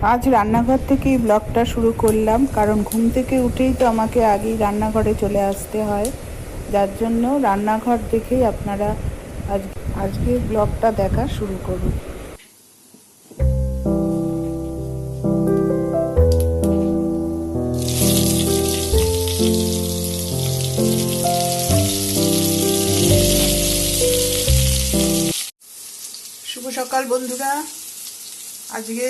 আজ রান্নাঘর থেকেই ব্লগটা শুরু করলাম, কারণ ঘুম থেকে উঠেই তো আমাকে আগেই রান্নাঘরে চলে আসতে হয়, যার জন্য রান্নাঘর দেখেই আপনারা আজকে ব্লগটা দেখা শুরু করুন। শুভ সকাল বন্ধুরা। আজকে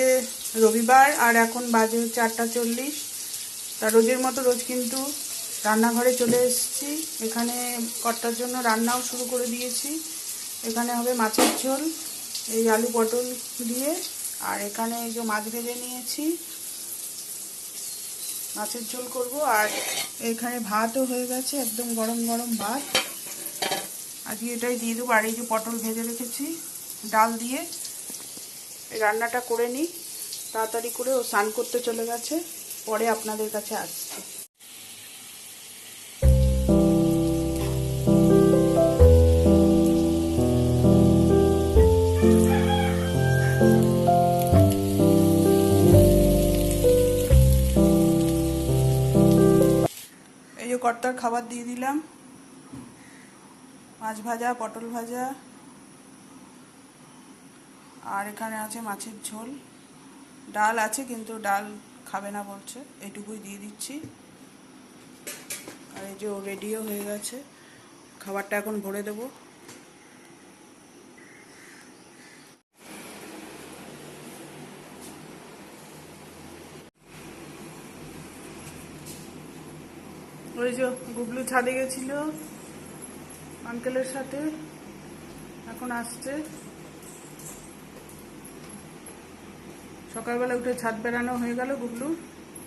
রবিবার আর এখন বাজে হচ্ছে 8:40। তা রোজের মতো রোজ কিন্তু রান্নাঘরে চলে এসেছি। এখানে কর্তার জন্য রান্নাও শুরু করে দিয়েছি। এখানে হবে মাছের ঝোল, এই আলু পটল দিয়ে, আর এখানে এই যে মাছ ভেজে নিয়েছি, মাছের ঝোল করব। আর এখানে ভাতও হয়ে গেছে, একদম গরম গরম ভাত। আজকে এটাই দিয়ে দেবো। আর এই যে পটল ভেজে রেখেছি ডাল দিয়ে। এই রান্নাটা করে নিই তাড়াতাড়ি করে। ও স্নান করতে চলে গেছে, পরে আপনাদের কাছে আসছি। এই যে কর্তার খাবার দিয়ে দিলাম, মাছ ভাজা, পটল ভাজা, আর এখানে আছে মাছের ঝোল। ডাল আছে কিন্তু ডাল খাবে না বলছে, এইটুকুই দিয়ে দিচ্ছি। আর এই যে ও রেডিও হয়ে গেছে, খাবারটা এখন ভরে দেবো। ওই যে গুবলু ছাদে গেছিল আঙ্কেলের সাথে, এখন আসছে। সকালবেলা উঠে ছাদ বেড়ানো হয়ে গেল গুবলু।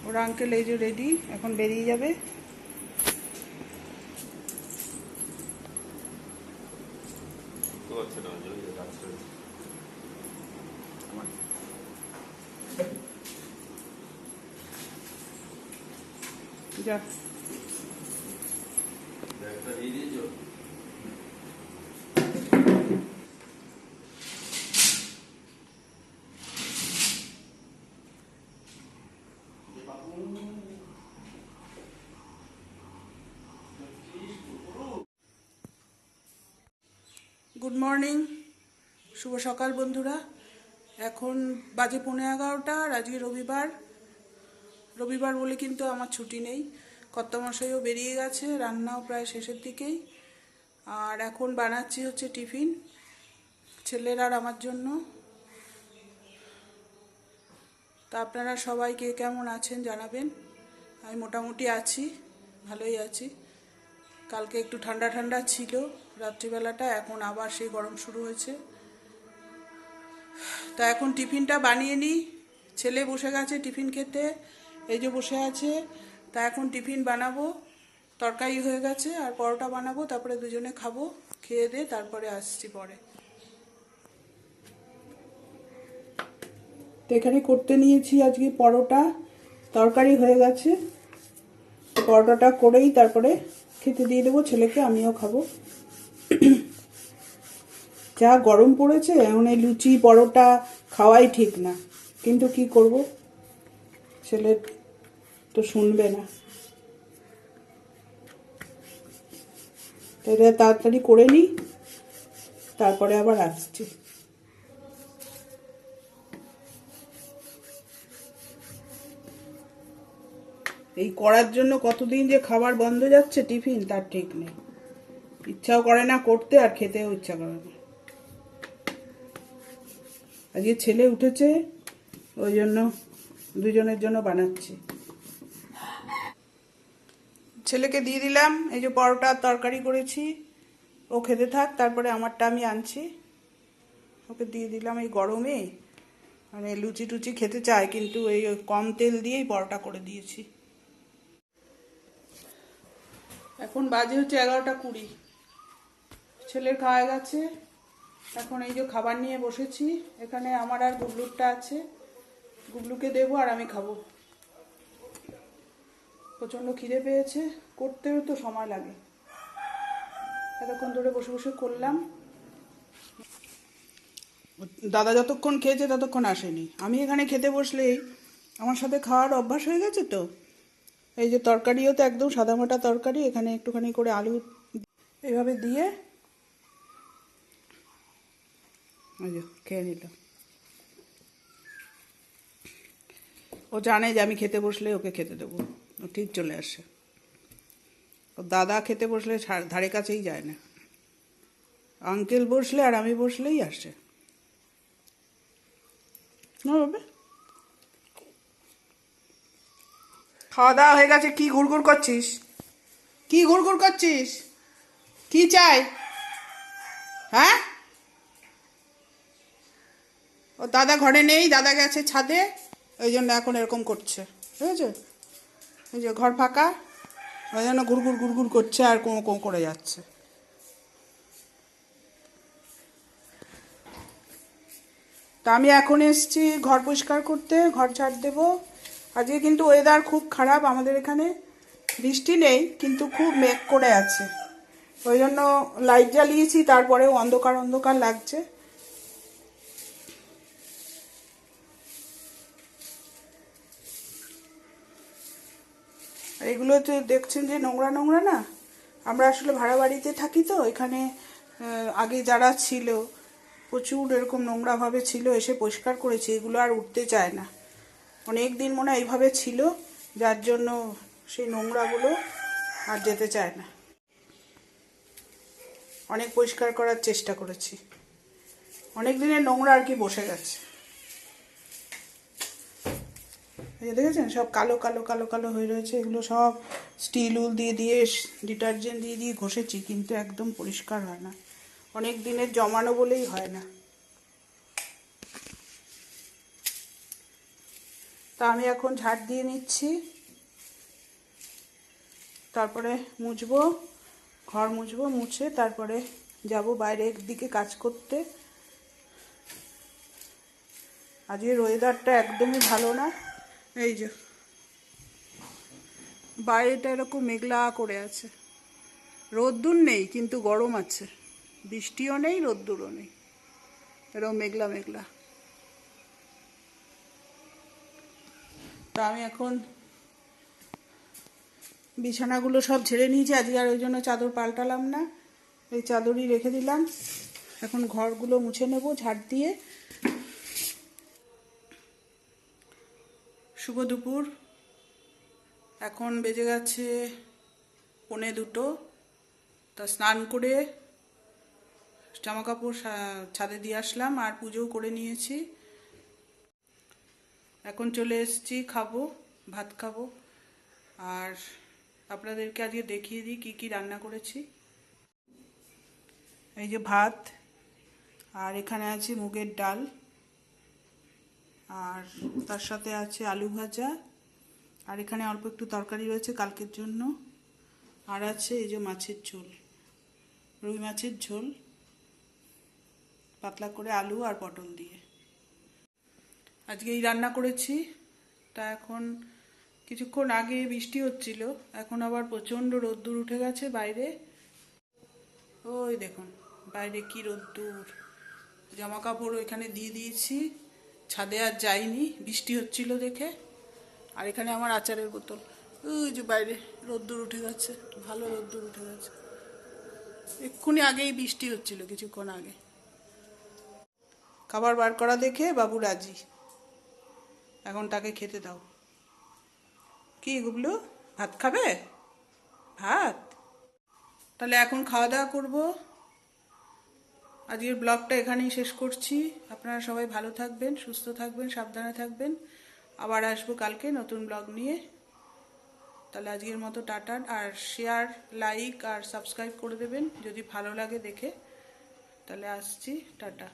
ওরা আঙ্কেল এই যে রেডি, এখন বেরিয়ে যাবে। যা গুড মর্নিং, শুভ সকাল বন্ধুরা। এখন বাজে 11:15, আর আজকে রবিবার। রবিবার বলে কিন্তু আমার ছুটি নেই। কর্তামশাইও বেরিয়ে গেছে, রান্নাও প্রায় শেষের দিকেই। আর এখন বানাচ্ছি হচ্ছে টিফিন ছেলের আর আমার জন্য। তা আপনারা সবাই কে কেমন আছেন জানাবেন। আমি মোটামুটি আছি, ভালোই আছি। কালকে একটু ঠান্ডা ঠান্ডা ছিল রাত্রিবেলাটা, এখন আবার সেই গরম শুরু হয়েছে। তা এখন টিফিনটা বানিয়ে নিই। ছেলে বসে গেছে টিফিন খেতে, এই যে বসে আছে। তা এখন টিফিন বানাবো, তরকারি হয়ে গেছে, আর পরোটা বানাবো, তারপরে দুজনে খাবো। খেয়ে দিয়ে তারপরে আসছি পরে। তো এখানে করতে নিয়েছি আজকে পরোটা, তরকারি হয়ে গেছে। পরোটাটা করেই তারপরে খেতে দিয়ে দেবো ছেলেকে, আমিও খাবো। যা গরম পড়েছে, এখন এই লুচি পরোটা খাওয়াই ঠিক না, কিন্তু কি করব, ছেলে তো শুনবে না। তাহলে তাড়াতাড়ি করে নিই, তারপরে আবার আসছি। এই করার জন্য কতদিন যে খাবার বন্ধ যাচ্ছে টিফিন, তার ঠিক নেই। ইচ্ছাও করে না করতে, আর খেতেও ইচ্ছা করে না। আজকে ছেলে উঠেছে, ওই জন্য দুজনের জন্য বানাচ্ছি। ছেলেকে দিয়ে দিলাম এই যে পরোটা তরকারি করেছি, ও খেতে থাক, তারপরে আমারটা আমি আনছি। ওকে দিয়ে দিলাম এই গরমে। মানে লুচি টুচি খেতে চায়, কিন্তু এই কম তেল দিয়েই পরোটা করে দিয়েছি। এখন বাজে হচ্ছে 11:20। ছেলের খাওয়া গেছে, এখন এই যে খাবার নিয়ে বসেছি। এখানে আমার আর গুবলুরটা আছে, গুবলুকে দেবো আর আমি খাবো। প্রচণ্ড খিদে পেয়েছে, করতেও তো সময় লাগে, এতক্ষণ ধরে বসে বসে করলাম। দাদা যতক্ষণ খেয়েছে ততক্ষণ আসেনি। আমি এখানে খেতে বসলেই আমার সাথে খাওয়ার অভ্যাস হয়ে গেছে তো। এই যে তরকারিও তো একদম সাদামাটা তরকারি, এখানে একটুখানি করে আলু এইভাবে দিয়ে ওই যে খেয়ে নিল। ও জানে যে আমি খেতে বসলে ওকে খেতে দেবো, ও ঠিক চলে আসে। ও দাদা খেতে বসলে ধারে কাছেই যায় না, আঙ্কেল বসলে আর আমি বসলেই আসে। না বাবা, খাওয়া দাওয়া হয়ে গেছে। কি ঘুরঘুর করছিস? কি ঘুরঘুর করছিস? কি চাই? হ্যাঁ, ও দাদা ঘরে নেই, দাদা গেছে ছাদে, ওই জন্য এখন এরকম করছে, ঠিক আছে? এই যে ঘর ফাঁকা, ওই জন্য ঘুরঘুর ঘুরঘুর করছে আর কোঁ কোঁ করে যাচ্ছে। তা আমি এখন এসেছি ঘর পরিষ্কার করতে, ঘর ঝাড় দেবো। আজকে কিন্তু ওয়েদার খুব খারাপ আমাদের এখানে, বৃষ্টি নেই কিন্তু খুব মেঘ করে আছে। ওই জন্য লাইট জ্বালিয়েছি, তারপরেও অন্ধকার অন্ধকার লাগছে। আর এগুলো তো দেখছেন যে নোংরা নোংরা না, আমরা আসলে ভাড়া বাড়িতে থাকি তো এখানে। আগে যারা ছিল প্রচুর এরকম নোংরাভাবে ছিল, এসে পরিষ্কার করেছি, এগুলো আর উঠতে চায় না। অনেক দিন মনে হয় এইভাবে ছিল, যার জন্য সেই নোংরাগুলো আর যেতে চায় না। অনেক পরিষ্কার করার চেষ্টা করেছি, অনেক দিনের নোংরা আর কি বসে গেছে। এই দেখেছেন সব কালো কালো কালো কালো হয়ে রয়েছে, এগুলো সব স্টিল উল দিয়ে দিয়ে ডিটারজেন্ট দিয়ে দিয়ে ঘষেছি, কিন্তু একদম পরিষ্কার হয় না, অনেক দিনের জমানো বলেই হয় না। তা আমি এখন ঝাড় দিয়ে নিচ্ছি, তারপরে মুছবো, ঘর মুছবো, মুছে তারপরে যাব বাইরের দিকে কাজ করতে। আজকের ওয়েদারটা একদমই ভালো না, এই যে বাইরেটা এরকম মেঘলা করে আছে, রোদ্দুর নেই কিন্তু গরম আছে, বৃষ্টিও নেই রোদ্দুরও নেই, এরকম মেঘলা মেঘলা। তা আমি এখন বিছানাগুলো সব ঝেড়ে নিয়েছি আজকে, আর ওই জন্য চাদর পাল্টালাম না, এই চাদরই রেখে দিলাম। এখন ঘরগুলো মুছে নেব ঝাড় দিয়ে। শুভ দুপুর, এখন বেজে গেছে 1:45। তা স্নান করে জামা কাপড় ছাদে দিয়ে আসলাম আর পুজোও করে নিয়েছি। এখন চলে এসেছি, খাবো, ভাত খাবো। আর আপনাদেরকে আজকে দেখিয়ে দিই কী কী রান্না করেছি। এই যে ভাত, আর এখানে আছে মুগের ডাল, আর তার সাথে আছে আলু ভাজা, আর এখানে অল্প একটু তরকারি রয়েছে কালকের জন্য, আর আছে এই যে মাছের ঝোল, রুই মাছের ঝোল, পাতলা করে আলু আর পটল দিয়ে আজকে এই রান্না করেছি। তা এখন কিছুক্ষণ আগে বৃষ্টি হচ্ছিল, এখন আবার প্রচণ্ড রোদ্দুর উঠে গেছে বাইরে। ওই দেখুন বাইরে কি রোদ্দুর, জামা কাপড় এখানে দিয়ে দিয়েছি, ছাদে আর যাইনি বৃষ্টি হচ্ছিল দেখে। আর এখানে আমার আচারের বোতল, ওই যে বাইরে রোদ্দুর উঠে গেছে, ভালো রোদ্দুর উঠে গেছে, এক্ষুনি আগেই বৃষ্টি হচ্ছিল কিছুক্ষণ আগে। খাবার বার করা দেখে বাবু রাজি, এখন তাকে খেতে দাও। কি গুবলু, ভাত খাবে? ভাত, তাহলে এখন খাওয়া দাওয়া করবো। আজকের ব্লগটা এখানেই শেষ করছি। আপনারা সবাই ভালো থাকবেন, সুস্থ থাকবেন, সাবধানে থাকবেন। আবার আসবো কালকে নতুন ব্লগ নিয়ে। তাহলে আজকের মতো টাটা, আর শেয়ার, লাইক আর সাবস্ক্রাইব করে দেবেন যদি ভালো লাগে দেখে। তাহলে আসছি, টাটা।